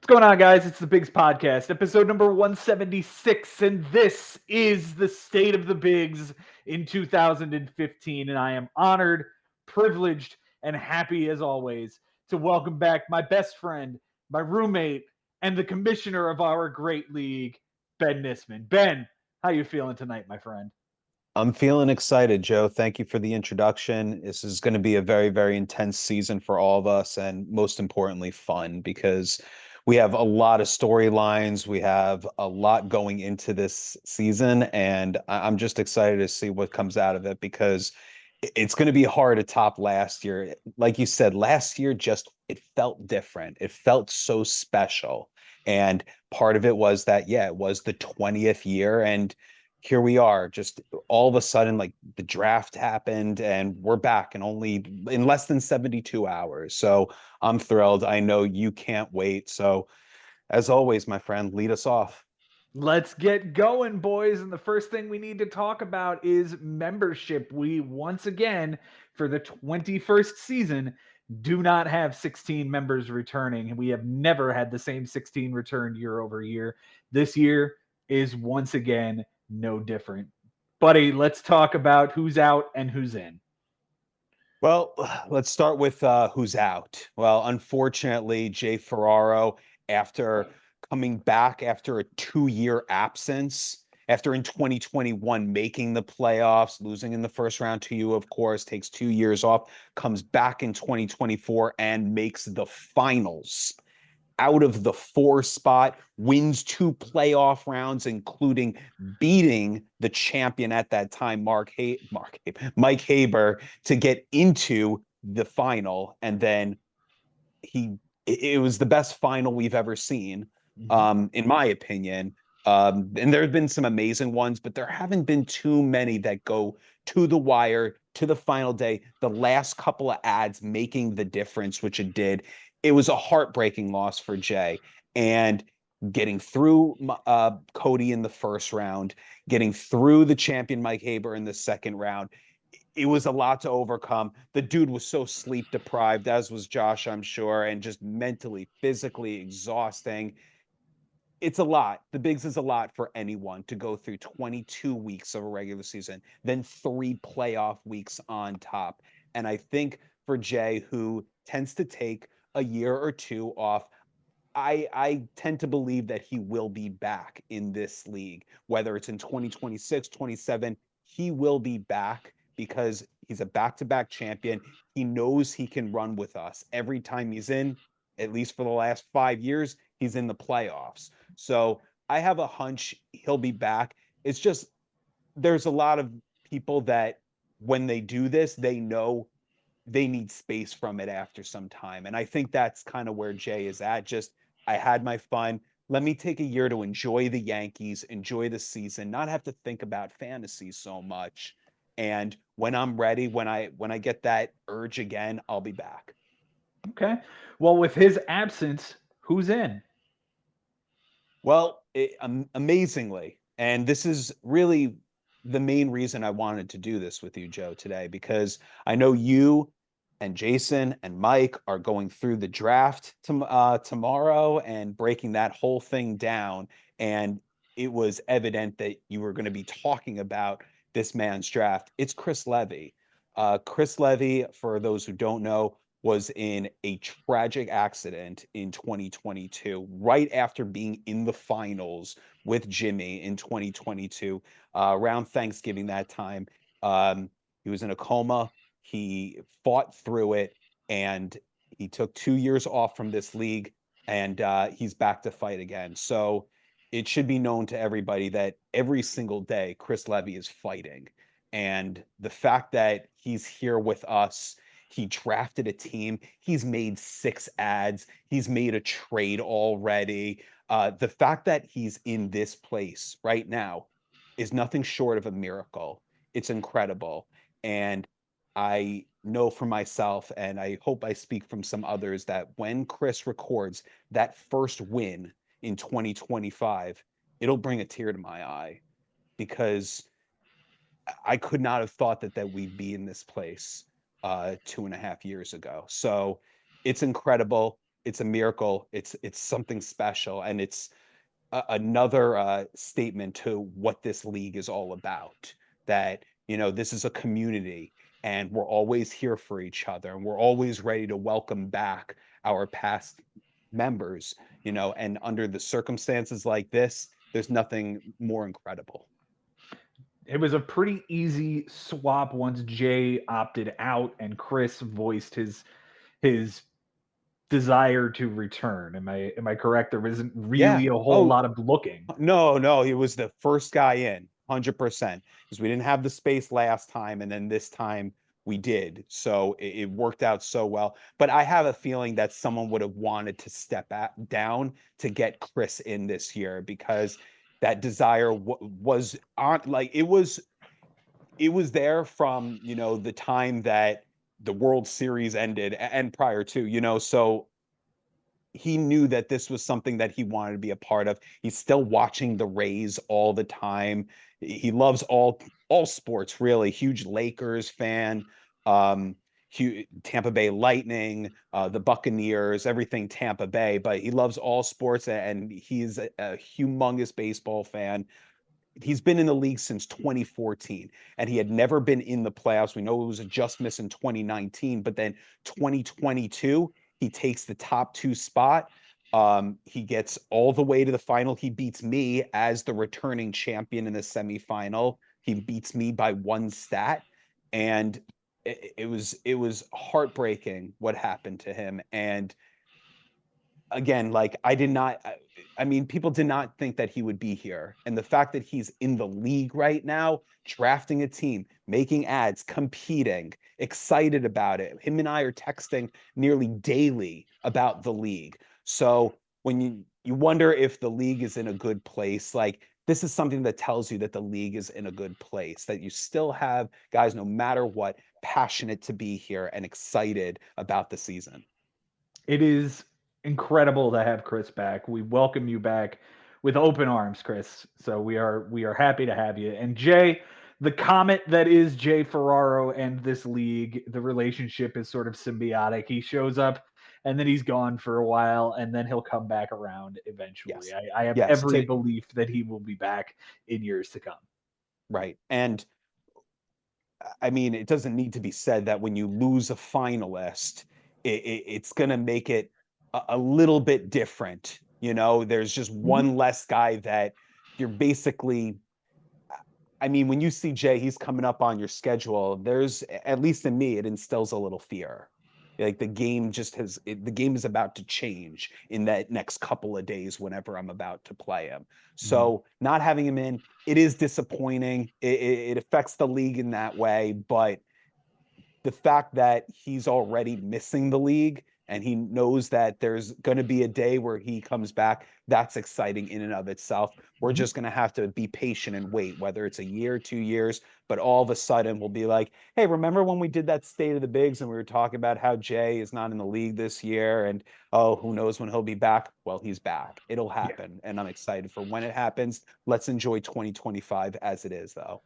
What's going on, guys? It's the Bigs Podcast, episode number 176, and this is the state of the Bigs in 2015. And I am honored, privileged, and happy as always to welcome back my best friend, my roommate, and the commissioner of our great league, Ben Nisman. Ben, how you feeling tonight, my friend? I'm feeling excited, Joe. Thank you for the introduction. This is going to be a very, very intense season for all of us, and most importantly, fun because we have a lot of storylines. We have a lot going into this season, and I'm just excited to see what comes out of it because it's going to be hard to top last year. Like you said, last year just it felt different. It felt so special. And part of it was that, yeah, it was the 20th year, and here we are, just all of a sudden, like the draft happened and we're back in less than 72 hours. So I'm thrilled. I know you can't wait. So as always, my friend, lead us off. Let's get going, boys. And the first thing we need to talk about is membership. We once again, for the 21st season, do not have 16 members returning. We have never had the same 16 return year over year. This year is once again no different. Buddy, let's talk about who's out and who's in. Well, let's start with who's out. Well, unfortunately, Jay Ferraro, after coming back after a 2 year absence, after in 2021 making the playoffs, losing in the first round to you, of course, takes 2 years off, comes back in 2024 and makes the finals out of the four spot, wins two playoff rounds, including beating the champion at that time, Mike Haber, to get into the final. And then it was the best final we've ever seen, Mhm. in my opinion. And there have been some amazing ones, but there haven't been too many that go to the wire, to the final day, the last couple of ads making the difference, which it did. It was a heartbreaking loss for Jay. And getting through Cody in the first round, getting through the champion Mike Haber in the second round, it was a lot to overcome. The dude was so sleep deprived, as was Josh, I'm sure, and just mentally, physically exhausting. It's a lot. The Bigs is a lot for anyone to go through 22 weeks of a regular season, then three playoff weeks on top. And I think for Jay, who tends to take a year or two off, I tend to believe that he will be back in this league, whether it's in 2026, 27, he will be back because he's a back-to-back champion. He knows he can run with us every time he's in, at least for the last 5 years, he's in the playoffs. So I have a hunch he'll be back. It's just there's a lot of people that when they do this, they know they need space from it after some time. And I think that's kind of where Jay is at. Just, I had my fun. Let me take a year to enjoy the Yankees, enjoy the season, not have to think about fantasy so much. And when I'm ready, when I get that urge again, I'll be back. Okay. Well, with his absence, who's in? Well, amazingly, and this is really the main reason I wanted to do this with you, Joe, today, because I know you and Jason and Mike are going through the draft tomorrow and breaking that whole thing down. And it was evident that you were going to be talking about this man's draft. It's Chris Levy. Chris Levy, for those who don't know, was in a tragic accident in 2022, right after being in the finals with Jimmy in 2022, around Thanksgiving that time. He was in a coma. He fought through it, and he took 2 years off from this league, and he's back to fight again. So it should be known to everybody that every single day, Chris Levy is fighting. And the fact that he's here with us, he drafted a team. He's made 6 ads. He's made a trade already. The fact that he's in this place right now is nothing short of a miracle. It's incredible. And I know for myself, and I hope I speak from some others, that when Chris records that first win in 2025, it'll bring a tear to my eye because I could not have thought that we'd be in this place 2.5 years ago. So it's incredible. it's a miracle. It's something special, and it's another statement to what this league is all about. That, this is a community, and we're always here for each other, and we're always ready to welcome back our past members. And under the circumstances like this, there's nothing more incredible. It was a pretty easy swap once Jay opted out and Chris voiced his desire to return. Am I correct? There isn't Yeah. really a whole Oh, lot of looking. no, no, he was the first guy in, 100%, because we didn't have the space last time, and then this time we did. So it worked out so well. But I have a feeling that someone would have wanted to down to get Chris in this year, because that desire was on, like, it was there from, the time that the World Series ended and prior to, so he knew that this was something that he wanted to be a part of. He's still watching the Rays all the time. He loves all sports, really. Huge Lakers fan, Tampa Bay Lightning, the Buccaneers, everything Tampa Bay. But he loves all sports, and he's a humongous baseball fan. He's been in the league since 2014, and he had never been in the playoffs. We know it was a just miss in 2019, but then 2022, he takes the top two spot. He gets all the way to the final. He beats me as the returning champion in the semifinal. He beats me by one stat, and it was heartbreaking what happened to him. And again, like, I mean, people did not think that he would be here. And the fact that he's in the league right now, drafting a team, making ads, competing, excited about it. Him and I are texting nearly daily about the league. So when you wonder if the league is in a good place, like, this is something that tells you that the league is in a good place, that you still have guys, no matter what, passionate to be here and excited about the season. It is incredible to have Chris back. We welcome you back with open arms, Chris. So we are happy to have you. And Jay, the comet that is Jay Ferraro and this league, the relationship is sort of symbiotic. He shows up and then he's gone for a while and then he'll come back around eventually. Yes. I have Yes. every belief that he will be back in years to come. Right. And I mean, it doesn't need to be said that when you lose a finalist, it's going to make it a little bit different. There's just Mhm. one less guy that you're basically. I mean, when you see Jay, he's coming up on your schedule. There's, at least in me, it instills a little fear. Like, the game is about to change in that next couple of days whenever I'm about to play him. Mhm. So not having him in, it is disappointing. It affects the league in that way, but the fact that he's already missing the league and he knows that there's going to be a day where he comes back, that's exciting in and of itself. We're Mhm. just going to have to be patient and wait, whether it's a year, 2 years, but all of a sudden we'll be like, hey, remember when we did that State of the Bigs and we were talking about how Jay is not in the league this year, and oh, who knows when he'll be back? Well, he's back. It'll Yeah. happen, and I'm excited for when it happens. Let's enjoy 2025 as it is, though.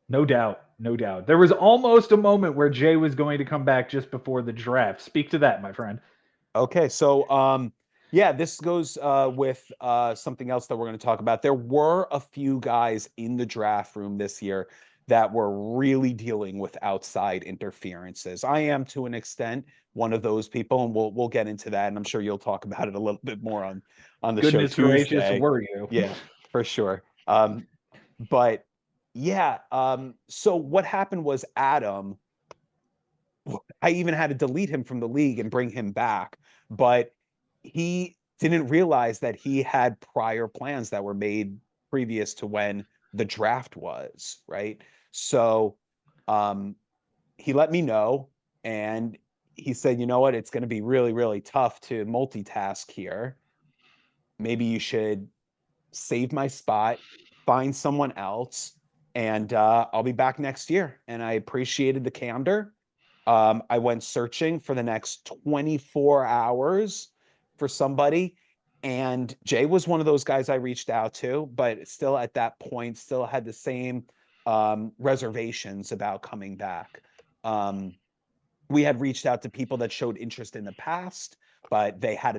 No doubt. No doubt. There was almost a moment where Jay was going to come back just before the draft. Speak to that, my friend. Okay, so yeah, this goes with something else that we're going to talk about. There were a few guys in the draft room this year that were really dealing with outside interferences. I am, to an extent, one of those people, and we'll get into that, and I'm sure you'll talk about it a little bit more on the show Goodness gracious, Tuesday. were you? Yeah, for sure. But yeah, so what happened was Adam, I even had to delete him from the league and bring him back. But he didn't realize that he had prior plans that were made previous to when the draft was, right? So um, he let me know, and he said, you know what, it's going to be really, really tough to multitask here. Maybe you should save my spot, find someone else, and I'll be back next year. And I appreciated the candor. I went searching for the next 24 hours for somebody. And Jay was one of those guys I reached out to, but still at that point, still had the same reservations about coming back. We had reached out to people that showed interest in the past. but they had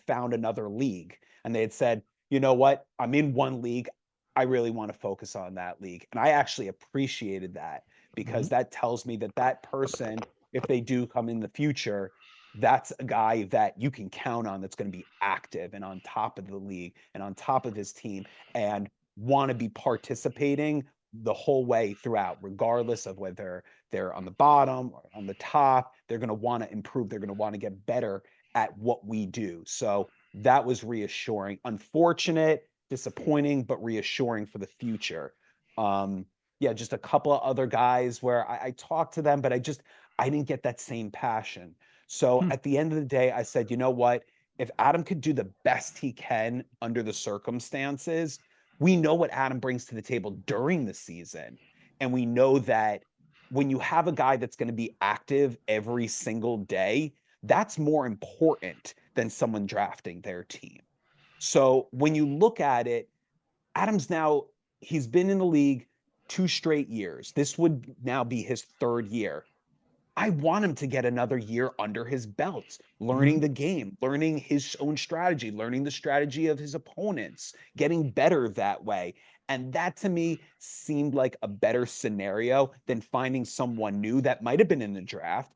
found another league, and they had said, you know what, I'm in one league. I really want to focus on that league. And I actually appreciated that because Mhm. that tells me that that person, if they do come in the future, that's a guy that you can count on that's going to be active and on top of the league and on top of his team and want to be participating the whole way throughout, regardless of whether they're on the bottom or on the top. They're going to want to improve. They're going to want to get better at what we do. So that was reassuring. Unfortunate, disappointing, but reassuring for the future. Yeah, just a couple of other guys where I talked to them, but I didn't get that same passion. So Hmm. at the end of the day, I said, you know what? If Adam could do the best he can under the circumstances, we know what Adam brings to the table during the season. And we know that when you have a guy that's going to be active every single day, that's more important than someone drafting their team. So when you look at it, Adams now, he's been in the league 2 straight years. This would now be his third year. I want him to get another year under his belt, learning Mhm. the game, learning his own strategy, learning the strategy of his opponents, getting better that way. And that to me seemed like a better scenario than finding someone new that might have been in the draft,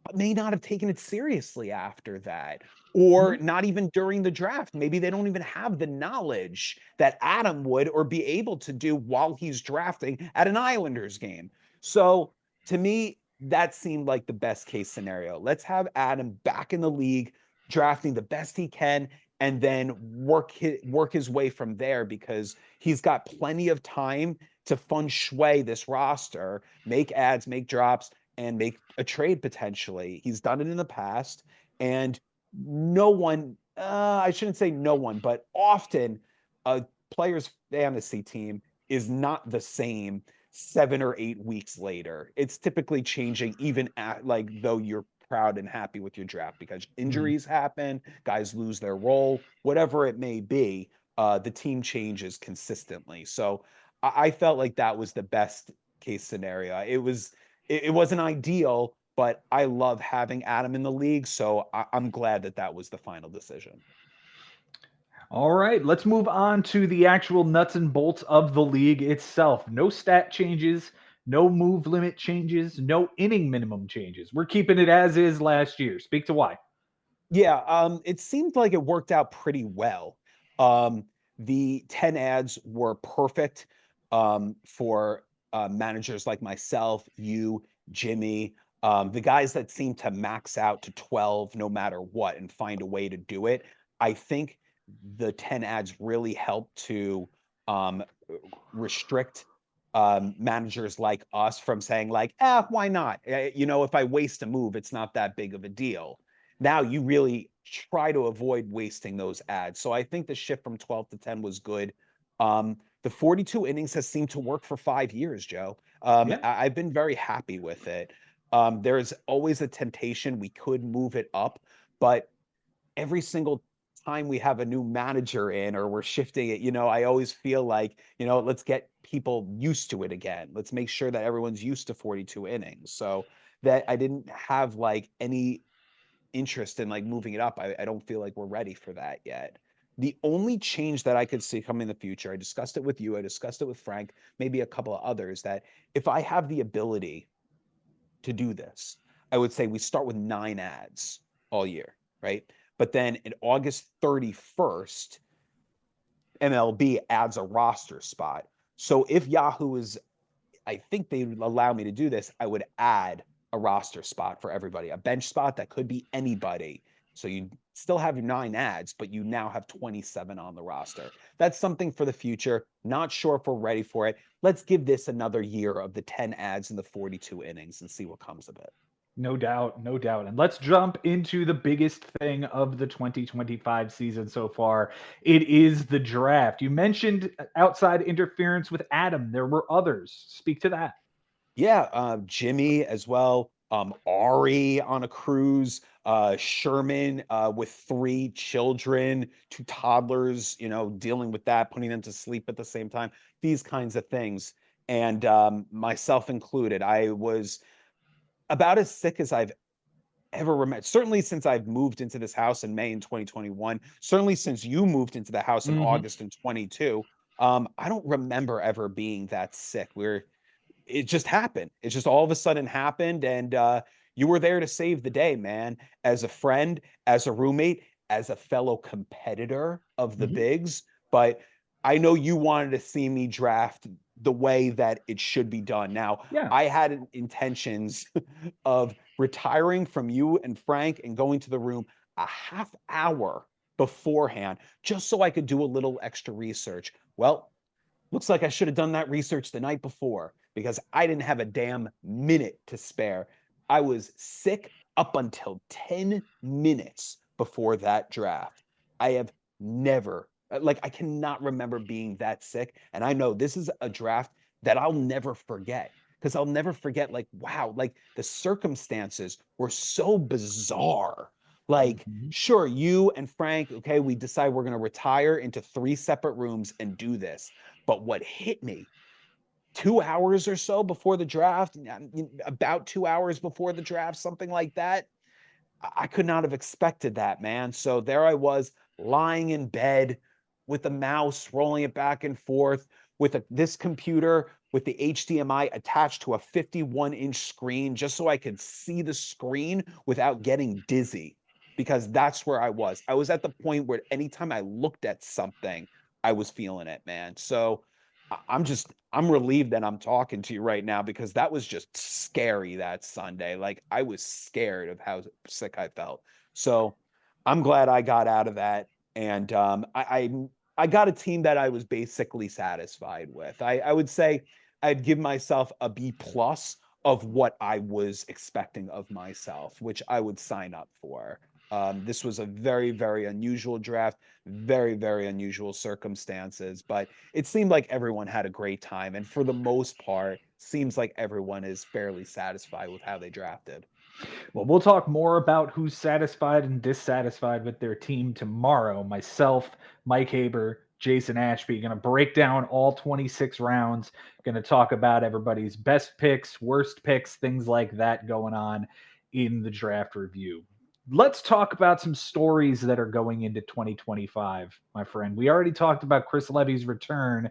but may not have taken it seriously after that, or Mhm. not even during the draft. Maybe they don't even have the knowledge that Adam would or be able to do while he's drafting at an Islanders game. So to me, that seemed like the best case scenario. Let's have Adam back in the league, drafting the best he can, and then work his way from there because he's got plenty of time to feng shui this roster, make ads, make drops, and make a trade potentially. He's done it in the past, and no one, I shouldn't say no one, but often a player's fantasy team is not the same 7 or 8 weeks later. It's typically changing, even at like though you're proud and happy with your draft because Mhm. injuries happen, guys lose their role, whatever it may be. The team changes consistently. So I felt like that was the best case scenario. It wasn't ideal, but I love having Adam in the league, so I'm glad that that was the final decision. All right, let's move on to the actual nuts and bolts of the league itself. No stat changes, no move limit changes, no inning minimum changes. We're keeping it as is last year. Speak to why. Yeah, it seemed like it worked out pretty well. Um, the 10 ads were perfect for managers like myself, you, Jimmy, the guys that seem to max out to 12 no matter what and find a way to do it. I think the 10 ads really helped to um, restrict managers like us from saying like, why not? If I waste a move, it's not that big of a deal. Now you really try to avoid wasting those ads. So I think the shift from 12 to 10 was good. The 42 innings has seemed to work for 5 years, Joe. Yeah. I've been very happy with it. There's always a temptation we could move it up, but every single time we have a new manager in or we're shifting it, I always feel like, let's get people used to it again. Let's make sure that everyone's used to 42 innings. So that I didn't have like any interest in like moving it up. I don't feel like we're ready for that yet. The only change that I could see coming in the future, I discussed it with you, I discussed it with Frank, maybe a couple of others, that if I have the ability to do this, I would say we start with 9 ads all year, right? But then in August 31st, MLB adds a roster spot. So if Yahoo is, I think they would allow me to do this, I would add a roster spot for everybody, a bench spot that could be anybody. So you still have your 9 ads, but you now have 27 on the roster. That's something for the future. Not sure if we're ready for it. Let's give this another year of the 10 ads and the 42 innings and see what comes of it. No doubt, no doubt. And let's jump into the biggest thing of the 2025 season so far. It is the draft. You mentioned outside interference with Adam. There were others. Speak to that. Yeah, Jimmy as well. Ari on a cruise. Sherman with 3 children, 2 toddlers. Dealing with that, putting them to sleep at the same time. These kinds of things, and myself included. I was about as sick as I've ever remember, certainly since I've moved into this house in May in 2021, certainly since you moved into the house in Hmm. August in 22, I don't remember ever being that sick. It just happened. It just all of a sudden happened, and you were there to save the day, man. As a friend, as a roommate, as a fellow competitor of the Hmm. bigs. But I know you wanted to see me draft the way that it should be done. Now, Yeah. I had intentions of retiring from you and Frank and going to the room a half hour beforehand, just so I could do a little extra research. Well, looks like I should have done that research the night before because I didn't have a damn minute to spare. I was sick up until 10 minutes before that draft. I have never, like, I cannot remember being that sick. And I know this is a draft that I'll never forget because I'll never forget, like, wow, like the circumstances were so bizarre. Like, Mhm. sure, you and Frank, okay, we decide we're going to retire into 3 separate rooms and do this. But what hit me 2 hours or so before the draft, about 2 hours before the draft, something like that, I could not have expected that, man. So there I was lying in bed with the mouse, rolling it back and forth with this computer with the HDMI attached to a 51-inch screen just so I could see the screen without getting dizzy because that's where I was. I was at the point where anytime I looked at something, I was feeling it, man. So I'm relieved that I'm talking to you right now because that was just scary that Sunday. Like I was scared of how sick I felt. So I'm glad I got out of that. And I got a team that I was basically satisfied with. I would say I'd give myself a B plus of what I was expecting of myself, which I would sign up for. This was a very, very unusual draft, very, very unusual circumstances, but it seemed like everyone had a great time. And for the most part, seems like everyone is fairly satisfied with how they drafted. Well, we'll talk more about who's satisfied and dissatisfied with their team tomorrow. Myself, Mike Haber, Jason Ashby, going to break down all 26 rounds. Going to talk about everybody's best picks, worst picks, things like that going on in the draft review. Let's talk about some stories that are going into 2025, my friend. We already talked about Chris Levy's return.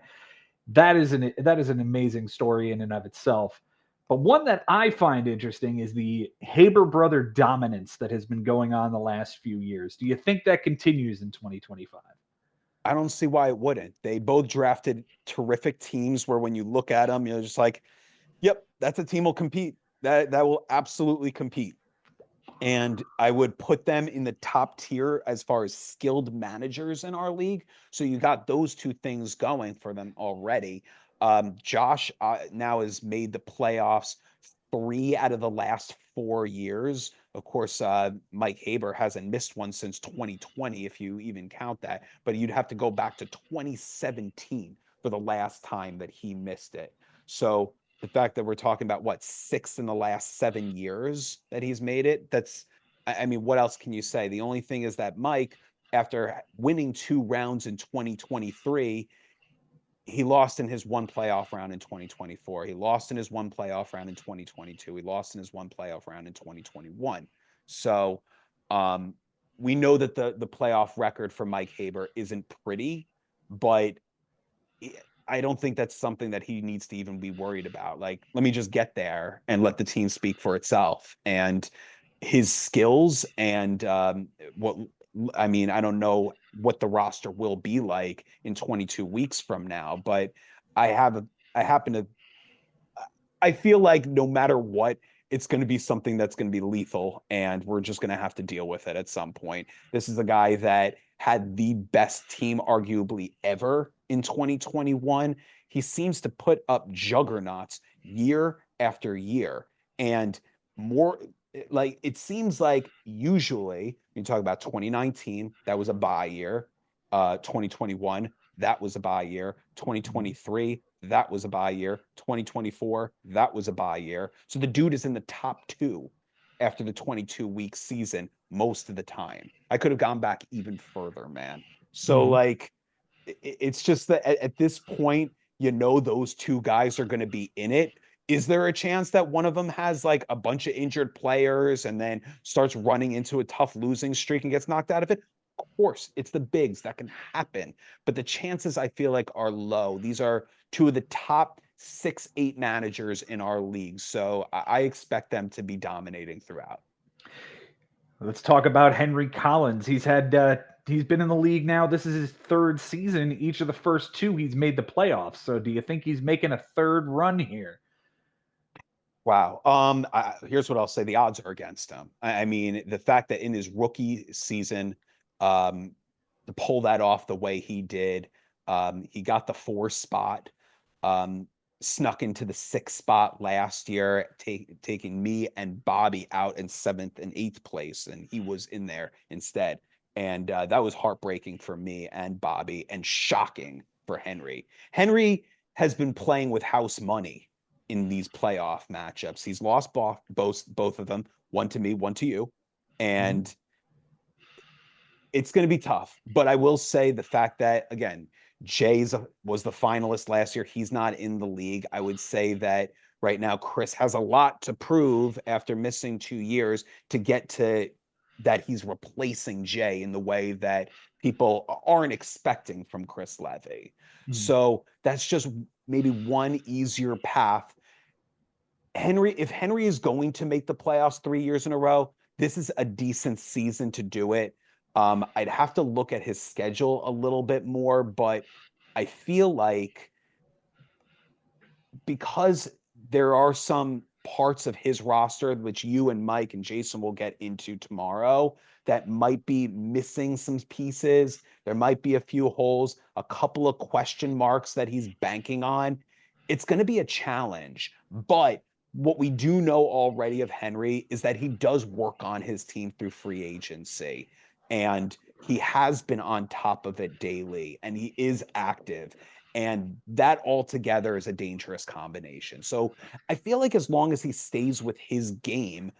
That is an amazing story in and of itself. But one that I find interesting is the Haber brother dominance that has been going on the last few years. Do you think that continues in 2025? I don't see why it wouldn't. They both drafted terrific teams where when you look at them, you're just like, yep, that's a team will compete. That will absolutely compete. And I would put them in the top tier as far as skilled managers in our league. So you got those two things going for them already. Josh now has made the playoffs 3 out of the last 4 years. Of course, Mike Haber hasn't missed one since 2020, if you even count that. But you'd have to go back to 2017 for the last time that he missed it. So the fact that we're talking about what 6 in the last 7 years that he's made it, I mean, what else can you say? The only thing is that Mike, after winning 2 rounds in 2023, he lost in his one playoff round in 2024. He lost in his one playoff round in 2022. He lost in his one playoff round in 2021. So um, we know that the playoff record for Mike Haber isn't pretty, but I don't think that's something that he needs to even be worried about. Like, let me just get there and let the team speak for itself. And his skills and what I mean, I don't know what the roster will be like in 22 weeks from now, but I have a, I happen to, I feel like no matter what, it's going to be something that's going to be lethal, and we're just going to have to deal with it at some point. This is a guy that had the best team, arguably, ever in 2021. He seems to put up juggernauts year after year. And more like it seems like usually you talk about 2019, that was a bye year. 2021, that was a bye year. Mhm. 2023, that was a bye year. 2024, that was a bye year. So the dude is in the top two after the 22-week season most of the time. I could have gone back even further, man. So Mhm. like it's just that at this point, those two guys are going to be in it. Is there a chance that one of them has like a bunch of injured players and then starts running into a tough losing streak and gets knocked out of it? Of course, it's the bigs that can happen, but the chances I feel like are low. These are two of the top 6, 8 managers in our league, so I expect them to be dominating throughout. Let's talk about Henry Collins. He's been in the league now. This is his third season. Each of the first two, he's made the playoffs. So, do you think he's making a third run here? Wow. Here's what I'll say: the odds are against him. I mean, the fact that in his rookie season, um, to pull that off the way he did, he got the 4 spot, um, snuck into the 6 spot last year, taking me and Bobby out in 7th and 8th place, and he was in there instead. And that was heartbreaking for me and Bobby, and shocking for Henry. Henry has been playing with house money in these playoff matchups. He's lost both of them, one to me, one to you. Mhm. And it's going to be tough. But I will say the fact that, again, was the finalist last year. He's not in the league. I would say that right now, Chris has a lot to prove after missing 2 years to get to that he's replacing Jay in the way that people aren't expecting from Chris Levy. Mhm. So that's just maybe one easier path. If Henry is going to make the playoffs 3 years in a row, this is a decent season to do it. I'd have to look at his schedule a little bit more, but I feel like because there are some parts of his roster, which you and Mike and Jason will get into tomorrow, that might be missing some pieces. There might be a few holes, a couple of question marks that he's banking on. It's going to be a challenge. But what we do know already of Henry is that he does work on his team through free agency. And he has been on top of it daily, and he is active. And that altogether is a dangerous combination. So I feel like as long as he stays with his game,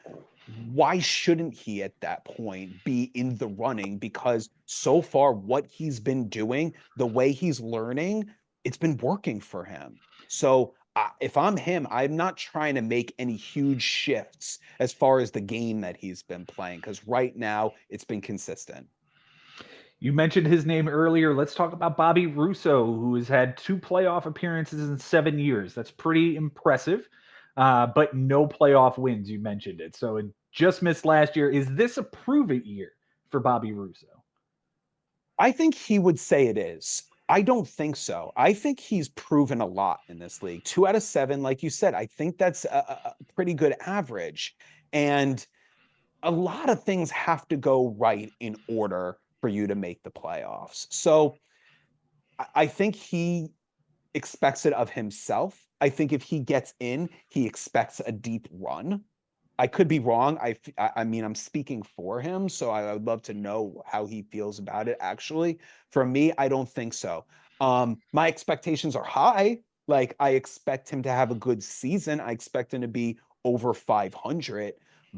why shouldn't he at that point be in the running? Because so far, what he's been doing, the way he's learning, it's been working for him. So if I'm him, I'm not trying to make any huge shifts as far as the game that he's been playing, because right now it's been consistent. You mentioned his name earlier. Let's talk about Bobby Russo, who has had 2 playoff appearances in 7 years. That's pretty impressive, but no playoff wins. You mentioned it. So it just missed last year. Is this a prove it year for Bobby Russo? I think he would say it is. I don't think so. I think he's proven a lot in this league. 2 out of 7, like you said, I think that's a pretty good average. And a lot of things have to go right in order for you to make the playoffs. So I think he expects it of himself. I think if he gets in, he expects a deep run. I could be wrong. I mean, I'm speaking for him, so I would love to know how he feels about it. Actually, for me, I don't think so. My expectations are high. Like I expect him to have a good season. I expect him to be over 500,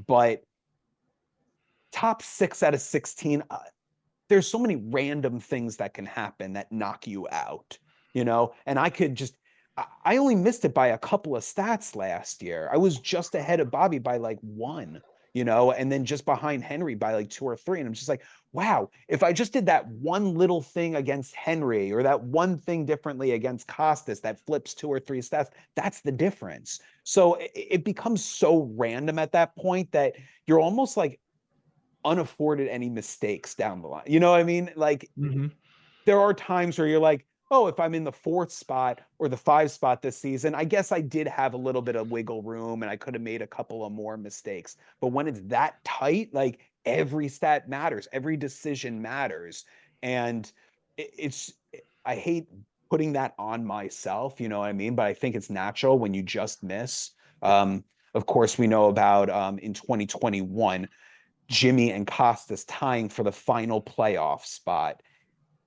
but top 6 out of 16. There's so many random things that can happen that knock you out, and I only missed it by a couple of stats last year. I was just ahead of Bobby by like one, and then just behind Henry by like 2 or 3. And I'm just like, wow, if I just did that one little thing against Henry or that one thing differently against Costas that flips 2 or 3 stats, that's the difference. So it becomes so random at that point that you're almost like unafforded any mistakes down the line. You know what I mean? Like Mhm. there are times where you're like, oh, if I'm in the 4th spot or the 5 spot this season, I guess I did have a little bit of wiggle room and I could have made a couple of more mistakes. But when it's that tight, like every stat matters, every decision matters. And it's, I hate putting that on myself, you know what I mean? But I think it's natural when you just miss. Um, of course, we know about in 2021, Jimmy and Costas tying for the final playoff spot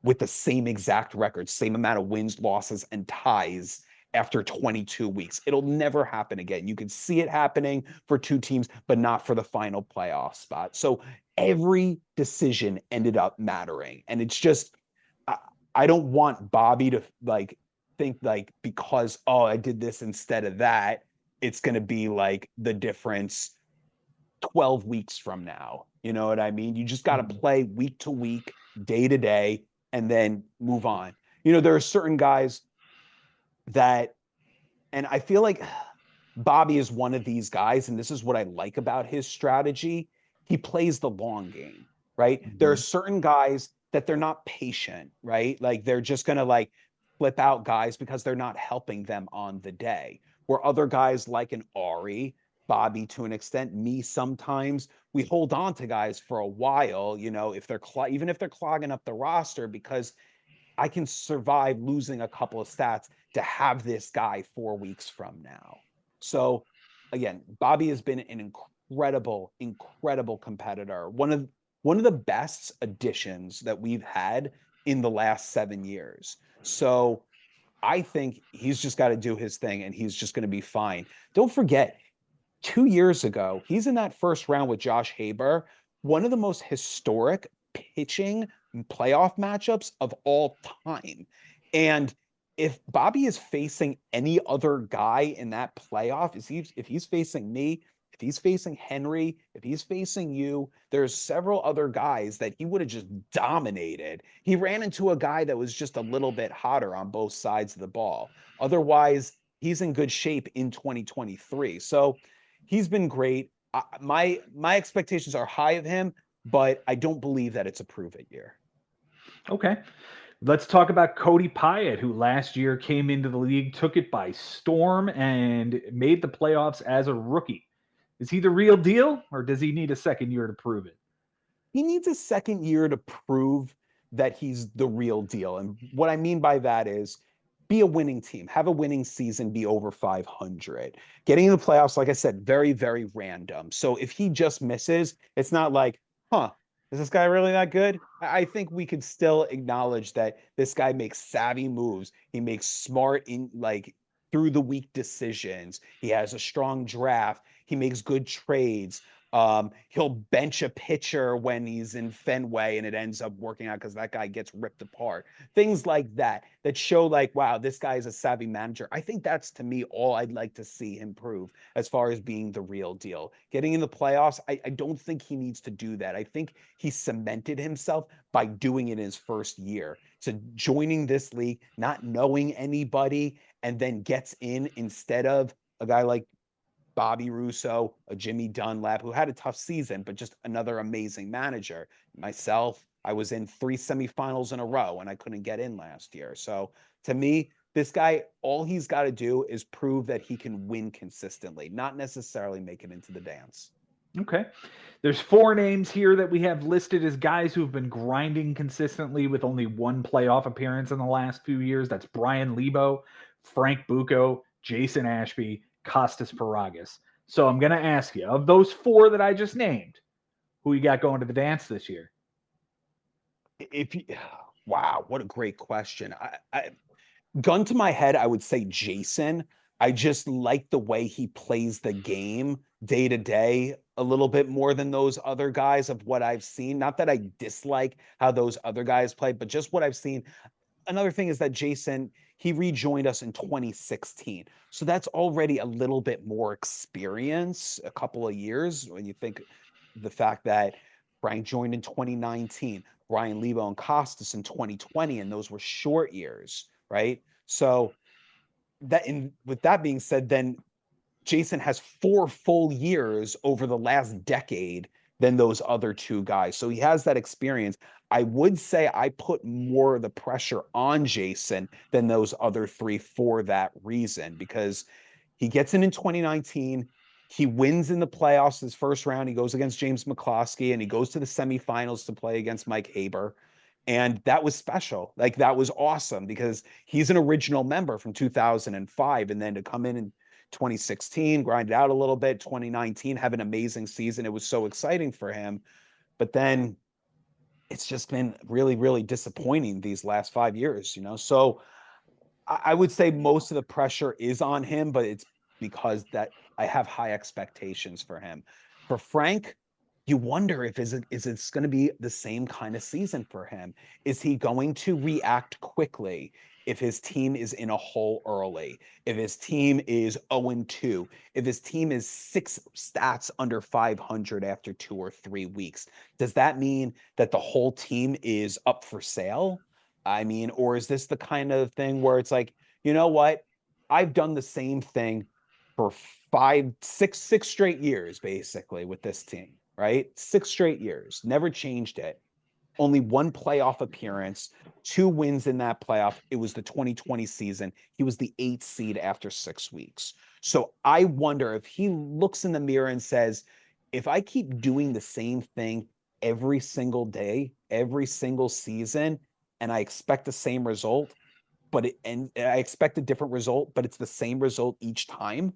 with the same exact record, same amount of wins, losses, and ties after 22 weeks. It'll never happen again. You can see it happening for 2 teams, but not for the final playoff spot. So every decision ended up mattering. And it's just, I, I don't want Bobby to like think like because, oh, I did this instead of that, it's going to be like the difference 12 weeks from now. You know what I mean? You just got to Mhm. play week to week, day to day, and then move on. There are certain guys that, and I feel like Bobby is one of these guys, and this is what I like about his strategy. He plays the long game, right? There are Mhm. certain guys that they're not patient, right? Like they're just gonna like flip out guys because they're not helping them on the day. Where other guys like an Ari, Bobby to an extent, me sometimes, we hold on to guys for a while, if they're even if they're clogging up the roster because I can survive losing a couple of stats to have this guy 4 weeks from now. So again, Bobby has been an incredible, incredible competitor. One of the best additions that we've had in the last 7 years. So I think he's just got to do his thing and he's just going to be fine. Don't forget, 2 years ago, he's in that first round with Josh Haber, one of the most historic pitching playoff matchups of all time. And if Bobby is facing any other guy in that playoff, if he's facing me, if he's facing Henry, if he's facing you, there's several other guys that he would have just dominated. He ran into a guy that was just a little bit hotter on both sides of the ball. Otherwise, he's in good shape in 2023. So he's been great. My expectations are high of him, but I don't believe that it's a prove it year. Okay. Let's talk about Cody Pyatt, who last year came into the league, took it by storm, and made the playoffs as a rookie. Is he the real deal, or does he need a second year to prove it? He needs a second year to prove that he's the real deal. And what I mean by that is be a winning team, have a winning season, be over 500. Getting in the playoffs, like I said, very, very random. So if he just misses, it's not like, huh, is this guy really that good? I think we could still acknowledge that this guy makes savvy moves. He makes smart in like through the week decisions. He has a strong draft. He makes good trades. He'll bench a pitcher when he's in Fenway and it ends up working out because that guy gets ripped apart. Things like that that show like, wow, this guy is a savvy manager. I think that's to me all I'd like to see him prove as far as being the real deal. Getting in the playoffs, I don't think he needs to do that. I think he cemented himself by doing it in his first year. So joining this league, not knowing anybody, and then gets in instead of a guy like Bobby Russo, a Jimmy Dunlap, who had a tough season, but just another amazing manager. Myself, I was in 3 semifinals in a row and I couldn't get in last year. So to me, this guy, all he's got to do is prove that he can win consistently, not necessarily make it into the dance. Okay. There's four names here that we have listed as guys who've been grinding consistently with only one playoff appearance in the last few years. That's Brian Lebo, Frank Bucco, Jason Ashby, Costas Paragas. So I'm going to ask you, of those four that I just named, who you got going to the dance this year? If you, wow, what a great question. Gun to my head, I would say Jason. I just like the way he plays the game day to day a little bit more than those other guys of what I've seen. Not that I dislike how those other guys play, but just what I've seen. Another thing is that Jason, he rejoined us in 2016. So that's already a little bit more experience, a couple of years when you think the fact that Frank joined in 2019, Brian Lebo and Costas in 2020, and those were short years, right? So that in with that being said, then Jason has 4 full years over the last decade than those other two guys. So he has that experience. I would say I put more of the pressure on Jason than those other three for that reason, because he gets in 2019. He wins in the playoffs his first round. He goes against James McCloskey and he goes to the semifinals to play against Mike Haber. And that was special. Like that was awesome because he's an original member from 2005. And then to come in 2016, grind it out a little bit, 2019, have an amazing season. It was so exciting for him. But then it's just been really, really disappointing these last 5 years. So I would say most of the pressure is on him, but it's because that I have high expectations for him. For Frank, you wonder if is it's going to be the same kind of season for him? Is he going to react quickly? if his team is in a hole early, if his team is 0-2, if his team is 6 stats under 500 after 2 or 3 weeks, does that mean that the whole team is up for sale? I mean, or is this the kind of thing where it's like, you know what? I've done the same thing for 6 straight years, basically, with this team, right? 6 straight years, never changed it. Only one playoff appearance, 2 wins in that playoff. It was the 2020 season. He was the 8th seed after 6 weeks. So I wonder if he looks in the mirror and says, if I keep doing the same thing every single day, every single season, and I expect the same result, and I expect a different result, but it's the same result each time,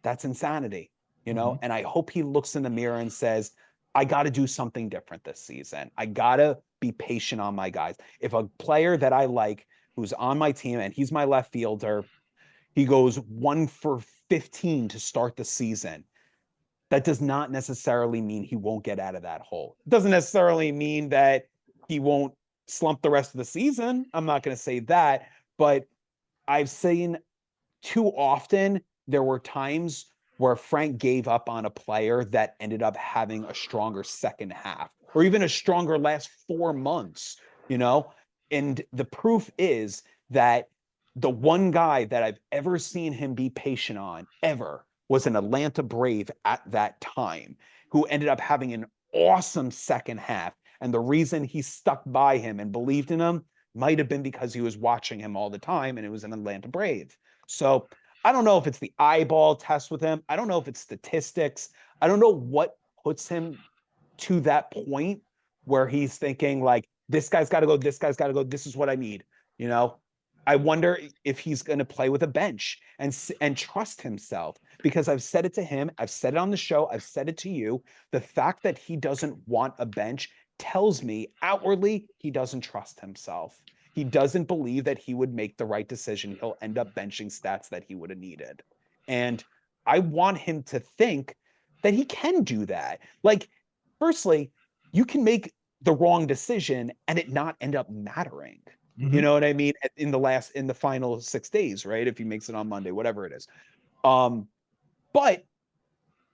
that's insanity, Mhm. And I hope he looks in the mirror and says, I got to do something different this season. I got to be patient on my guys. If a player that I like who's on my team and he's my left fielder, he goes 1 for 15 to start the season. That does not necessarily mean he won't get out of that hole. It doesn't necessarily mean that he won't slump the rest of the season. I'm not going to say that, but I've seen too often there were times where Frank gave up on a player that ended up having a stronger second half or even a stronger last 4 months, you know? And the proof is that the one guy that I've ever seen him be patient on, ever, was an Atlanta Brave at that time who ended up having an awesome second half. And the reason he stuck by him and believed in him might have been because he was watching him all the time and it was an Atlanta Brave. So I don't know if it's the eyeball test with him. I don't know if it's statistics. I don't know what puts him to that point where he's thinking like, this guy's got to go, this guy's got to go, this is what I need. You know, I wonder if he's going to play with a bench and trust himself, because I've said it to him, I've said it on the show, I've said it to you. The fact that he doesn't want a bench tells me outwardly he doesn't trust himself. He doesn't believe that he would make the right decision. He'll end up benching stats that he would have needed. And I want him to think that he can do that. Like, firstly, you can make the wrong decision and it not end up mattering. You Mhm. know what I mean? In the final 6 days, right? If he makes it on Monday, whatever it is. But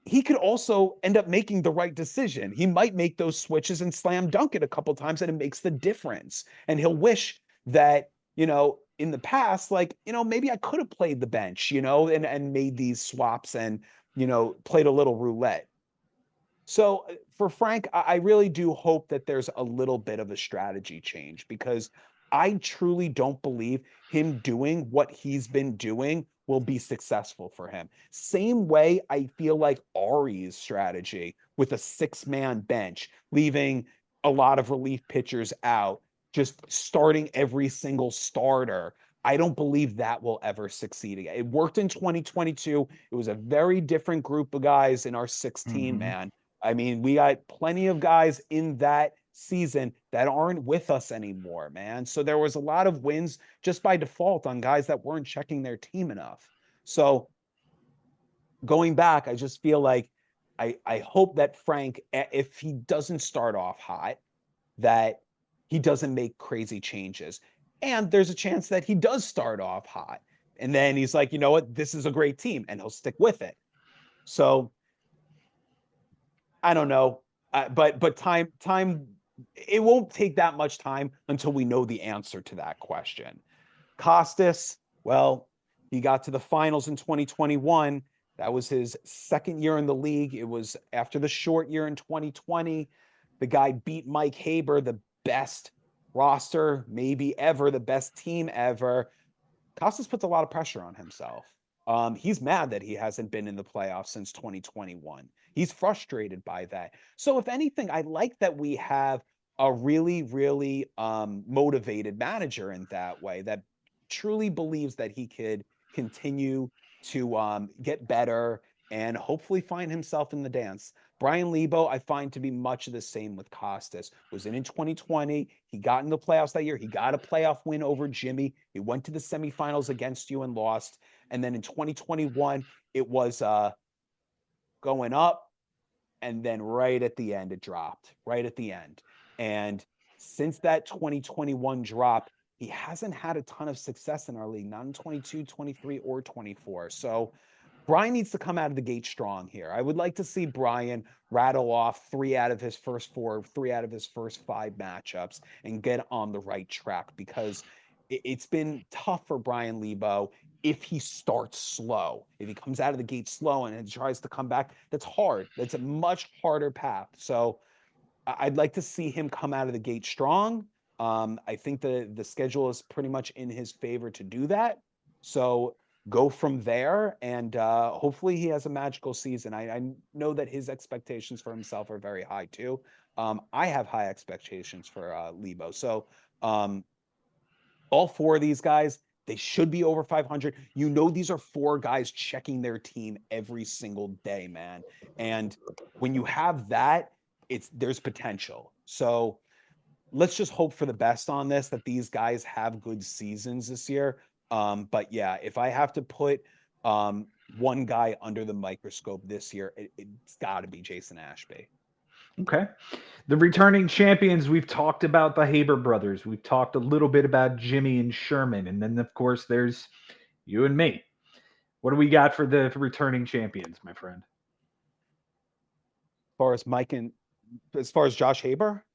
he could also end up making the right decision. He might make those switches and slam dunk it a couple times, and it makes the difference. And he'll wish that, in the past, like, maybe I could have played the bench, and made these swaps and, played a little roulette. So for Frank, I really do hope that there's a little bit of a strategy change, because I truly don't believe him doing what he's been doing will be successful for him. Same way I feel like Ari's strategy with a 6-man bench, leaving a lot of relief pitchers out, just starting every single starter. I don't believe that will ever succeed again. It worked in 2022. It was a very different group of guys in our 16 Mhm. man. I mean, we got plenty of guys in that season that aren't with us anymore, man. So there was a lot of wins just by default on guys that weren't checking their team enough. So going back, I just feel like I hope that Frank, if he doesn't start off hot, that he doesn't make crazy changes. And there's a chance that he does start off hot. And then he's like, you know what, this is a great team, and he'll stick with it. So I don't know, but time it won't take that much time until we know the answer to that question. Costas, well, he got to the finals in 2021. That was his second year in the league. It was after the short year in 2020. The guy beat Mike Haber, the best roster maybe ever, the best team ever. Costas puts a lot of pressure on himself. He's mad that he hasn't been in the playoffs since 2021. He's frustrated by that. So, if anything, I like that we have a really, really motivated manager in that way, that truly believes that he could continue to get better and hopefully find himself in the dance. Brian Lebo, I find to be much of the same with Costas. Was in 2020. He got in the playoffs that year. He got a playoff win over Jimmy. He went to the semifinals against you and lost. And then in 2021, it was going up, and then right at the end, it dropped. Right at the end. And since that 2021 drop, he hasn't had a ton of success in our league, not in 22, 23, or 24. So Brian needs to come out of the gate strong here. I would like to see Brian rattle off 3 out of his first 4, 3 out of his first 5 matchups and get on the right track, because it's been tough for Brian Lebo if he starts slow. If he comes out of the gate slow and tries to come back, that's hard. That's a much harder path. So I'd like to see him come out of the gate strong. I think the schedule is pretty much in his favor to do that. So go from there, and hopefully he has a magical season. I know that his expectations for himself are very high too. I have high expectations for Lebo. So all 4 of these guys, they should be over 500. You know, these are 4 guys checking their team every single day, man. And when you have that, there's potential. So let's just hope for the best on this, that these guys have good seasons this year. But yeah, if I have to put one guy under the microscope this year, it's got to be Jason Ashby. Okay. The returning champions, we've talked about the Haber brothers. We've talked a little bit about Jimmy and Sherman. And then, of course, there's you and me. What do we got for the returning champions, my friend? As far as Josh Haber?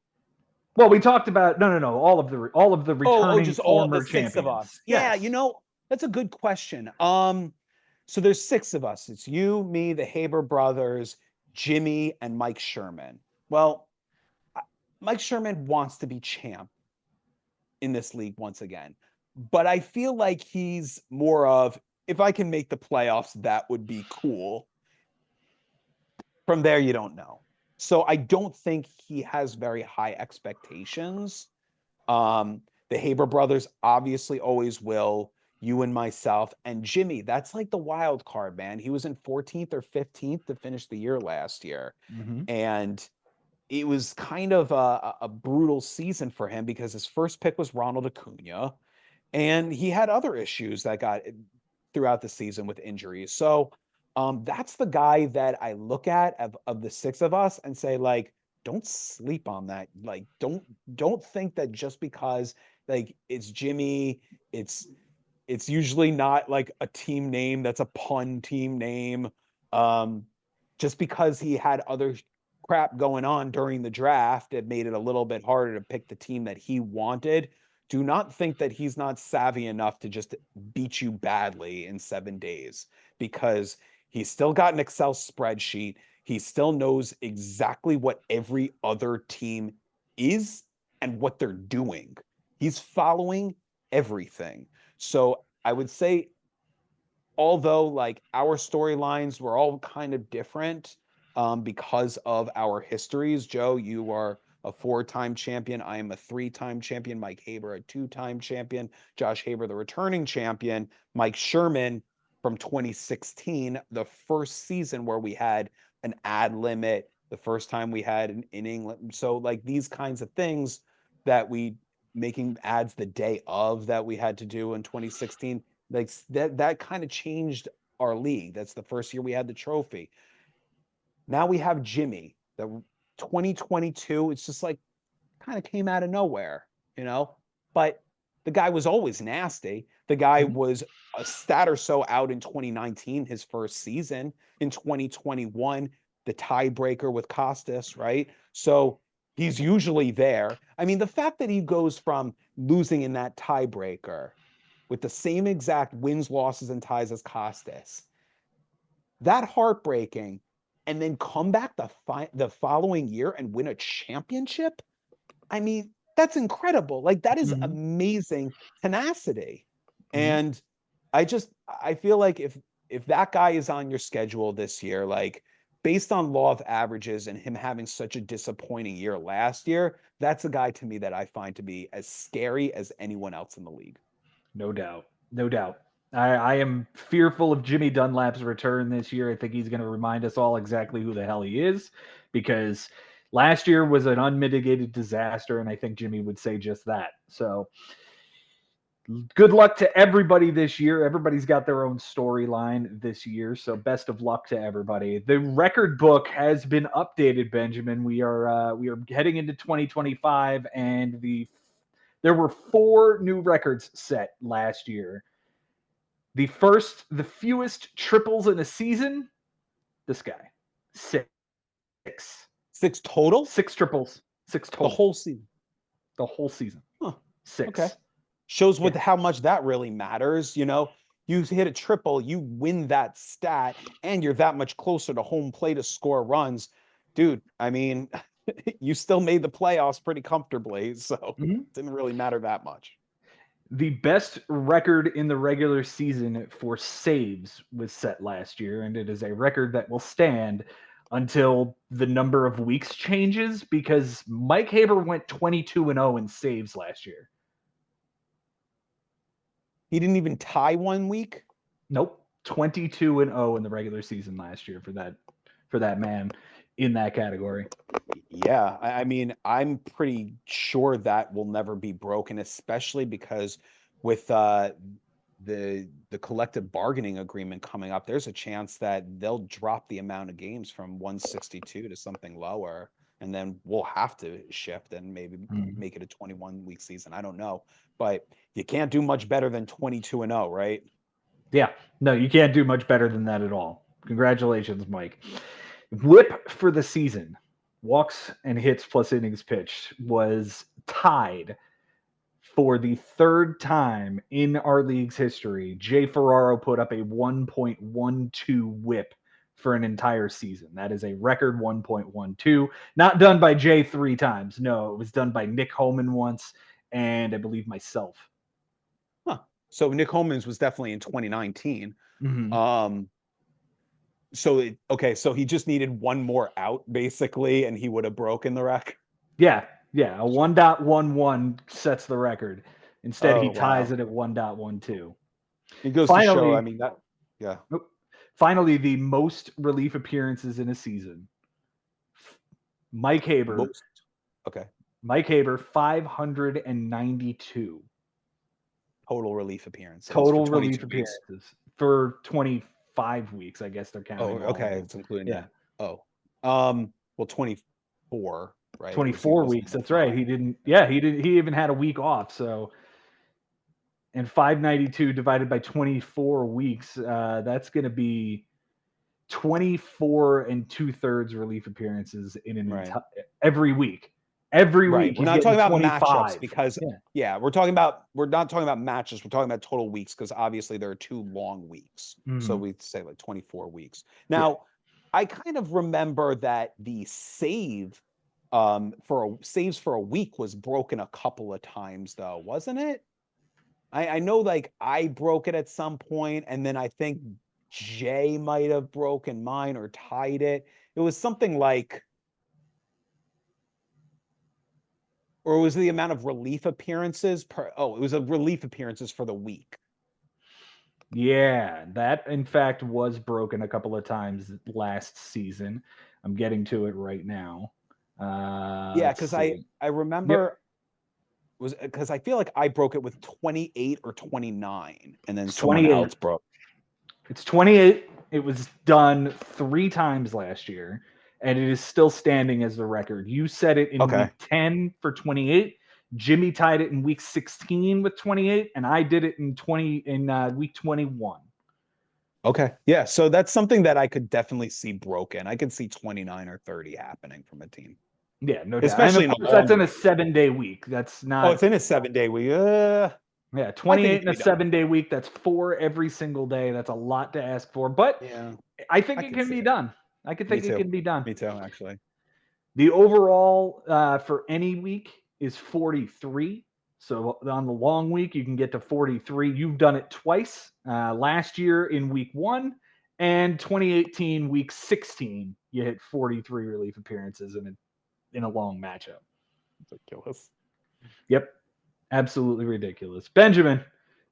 Well, we talked about no, all of the returning Just all the former 6 of champions. us. Yeah, Yes. that's a good question. So there's 6 of us. It's you, me, the Haber brothers, Jimmy, and Mike Sherman. Well, Mike Sherman wants to be champ in this league once again. But I feel like he's more of, if I can make the playoffs, that would be cool. From there, you don't know. So I don't think he has very high expectations. The Haber brothers obviously always will. You and myself and Jimmy, that's like the wild card, man. He was in 14th or 15th to finish the year last year. Mm-hmm. And it was kind of a brutal season for him because his first pick was Ronald Acuna, and he had other issues that got throughout the season with injuries. So that's the guy that I look at of the 6 of us and say, like, don't sleep on that. Like, don't think that just because like it's Jimmy, it's usually not like a team name that's a pun team name. Um, just because he had other crap going on during the draft, it made it a little bit harder to pick the team that he wanted. Do not think that he's not savvy enough to just beat you badly in 7 days, because he's still got an Excel spreadsheet. He still knows exactly what every other team is and what they're doing. He's following everything. So I would say, although like our storylines were all kind of different because of our histories. Joe, you are a 4-time champion. I am a 3-time champion. Mike Haber, a 2-time champion. Josh Haber, the returning champion. Mike Sherman from 2016, the first season where we had an ad limit, the first time we had an inning. So like these kinds of things that we making ads the day of that we had to do in 2016, like that kind of changed our league. That's the first year we had the trophy. Now we have Jimmy. The 2022, it's just like kind of came out of nowhere, you know? But the guy was always nasty. The guy Mm-hmm. was a stat or so out in 2019, his first season. In 2021, the tiebreaker with Costas, right? So he's usually there. I mean, the fact that he goes from losing in that tiebreaker with the same exact wins, losses, and ties as Costas, that heartbreaking, and then come back the following year and win a championship. I mean, that's incredible. Like that is Mm-hmm. amazing tenacity. Mm-hmm. And I feel like if that guy is on your schedule this year, like based on law of averages and him having such a disappointing year last year, that's a guy to me that I find to be as scary as anyone else in the league. No doubt. No doubt. I am fearful of Jimmy Dunlap's return this year. I think he's going to remind us all exactly who the hell he is, because last year was an unmitigated disaster, and I think Jimmy would say just that. So good luck to everybody this year. Everybody's got their own storyline this year, so best of luck to everybody. The record book has been updated, Benjamin. We are heading into 2025, and There were 4 new records set last year. The fewest triples in a season, this guy. 6. 6 total? 6 triples. 6 The total. whole season. The whole season. Huh. 6. Okay. Shows Yeah. how much that really matters. You know, you hit a triple, you win that stat, and you're that much closer to home plate to score runs. Dude, I mean, you still made the playoffs pretty comfortably, so Mhm. it didn't really matter that much. The best record in the regular season for saves was set last year, and it is a record that will stand until the number of weeks changes because Mike Haber went 22-0 in saves last year. He didn't even tie 1 week? Nope. 22-0 in the regular season last year for that man in that category. Yeah, I mean, I'm pretty sure that will never be broken, especially because with the collective bargaining agreement coming up, there's a chance that they'll drop the amount of games from 162 to something lower, and then we'll have to shift and maybe make it a 21-week season. I don't know, but you can't do much better than 22-0, right? Yeah, no, you can't do much better than that at all. Congratulations, Mike. Whip for the season, walks and hits plus innings pitched, was tied for the 3rd time in our league's history. Jay Ferraro put up a 1.12 whip for an entire season. That is a record 1.12. Not done by Jay 3 times. No, it was done by Nick Holman once, and I believe myself. Huh. So Nick Holman's was definitely in 2019. Mm-hmm. So he just needed one more out basically, and he would have broken the record. Yeah, a 1.11 sets the record. Instead, he Oh ties wow. it at 1.12. It goes to show, I Finally, mean, that, yeah. finally, the most relief appearances in a season. Mike Haber. Most. Okay. Mike Haber, 592 Total relief appearances for total relief 22 weeks. appearances for 25 weeks. I guess they're Oh, counting all okay. of them. It's including Yeah, that. Oh. Well, 24, right? It was he 24 wasn't weeks. in the That's right. five. He didn't. Yeah. Yeah, he did. He even had a week off. So, and 592 divided by 24 weeks. That's going to be 24 and 2/3 relief appearances in an Right. every week. Every Right. week We're he's not talking getting about matchups 25. because Yeah. yeah, we're not talking about matches. We're talking about total weeks because obviously there are 2 long weeks. So Mhm. we'd say like 24 weeks. Yeah. Now, I kind of remember that the saves for a week was broken a couple of times though, wasn't it? I know like I broke it at some point, and then I think Jay might have broken mine or tied it. It was something like, or was it the amount of relief appearances per, oh, it was a relief appearances for the week. Yeah, that in fact was broken a couple of times last season. I'm getting to it right now. Yeah, Let's because see. I Yep, remember was because I feel like I broke it with 28 or 29, and then it's someone 28. else broke. It's 28. It was done 3 times last year, and it is still standing as the record. You said it in Okay. week 10 for 28. Jimmy tied it in week 16 with 28, and I did it in week 21. Okay. Yeah. So that's something that I could definitely see broken. I could see 29 or 30 happening from a team, Yeah, no doubt. And especially of in a course, that's long in a week. 7-day week. That's Oh, not. it's in a 7-day week. Yeah, I think 28 it in can a be done. 7-day week. That's 4 every single day. That's a lot to ask for, but Yeah, I think I it can can see be it. done. I can Me think it too. can be done. Me too, actually. The overall for any week is 43. So on the long week, you can get to 43. You've done it twice. Last year in week 1 and 2018 week 16, you hit 43 relief appearances in a long matchup. Ridiculous. Yep, absolutely ridiculous. Benjamin,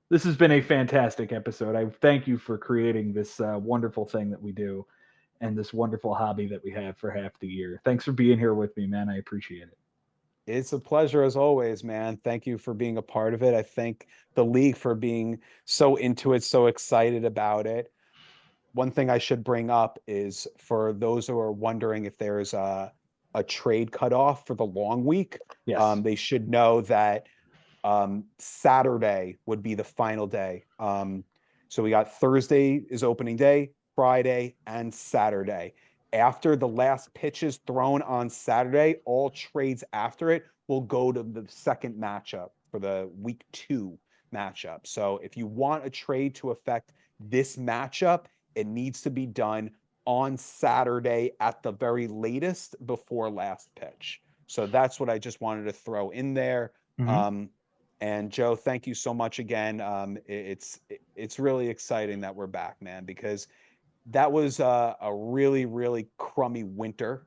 this has been a fantastic episode. I thank you for creating this wonderful thing that we do and this wonderful hobby that we have for half the year. Thanks for being here with me, man. I appreciate it. It's a pleasure as always, man. Thank you for being a part of it. I thank the league for being so into it, so excited about it. One thing I should bring up is for those who are wondering if there's a trade cutoff for the long week, Yes. they should know that Saturday would be the final day. So we got Thursday is opening day, Friday, and Saturday. After the last pitch is thrown on Saturday, all trades after it will go to the second matchup for the week 2 matchup. So if you want a trade to affect this matchup, it needs to be done on Saturday at the very latest before last pitch. So that's what I just wanted to throw in there. Mhm. Um, and Joe, thank you so much again. It's really exciting that we're back, man, because that was a really, really crummy winter.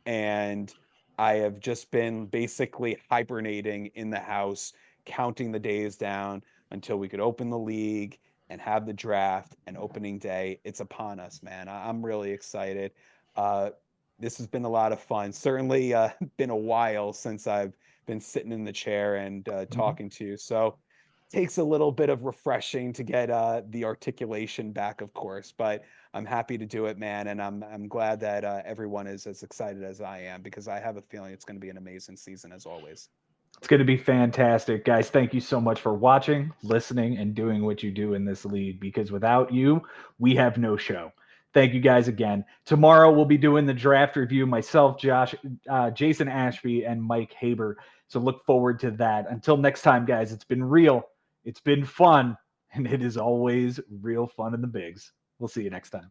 And I have just been basically hibernating in the house, counting the days down until we could open the league and have the draft and opening day. It's upon us, man. I'm really excited. Uh, this has been a lot of fun. Certainly been a while since I've been sitting in the chair and Mhm. talking to you. So takes a little bit of refreshing to get the articulation back, of course, but I'm happy to do it, man, and I'm glad that everyone is as excited as I am because I have a feeling it's going to be an amazing season as always. It's going to be fantastic, guys. Thank you so much for watching, listening, and doing what you do in this league because without you, we have no show. Thank you guys again. Tomorrow we'll be doing the draft review. Myself, Josh, Jason Ashby, and Mike Haber. So look forward to that. Until next time, guys. It's been real. It's been fun, and it is always real fun in the bigs. We'll see you next time.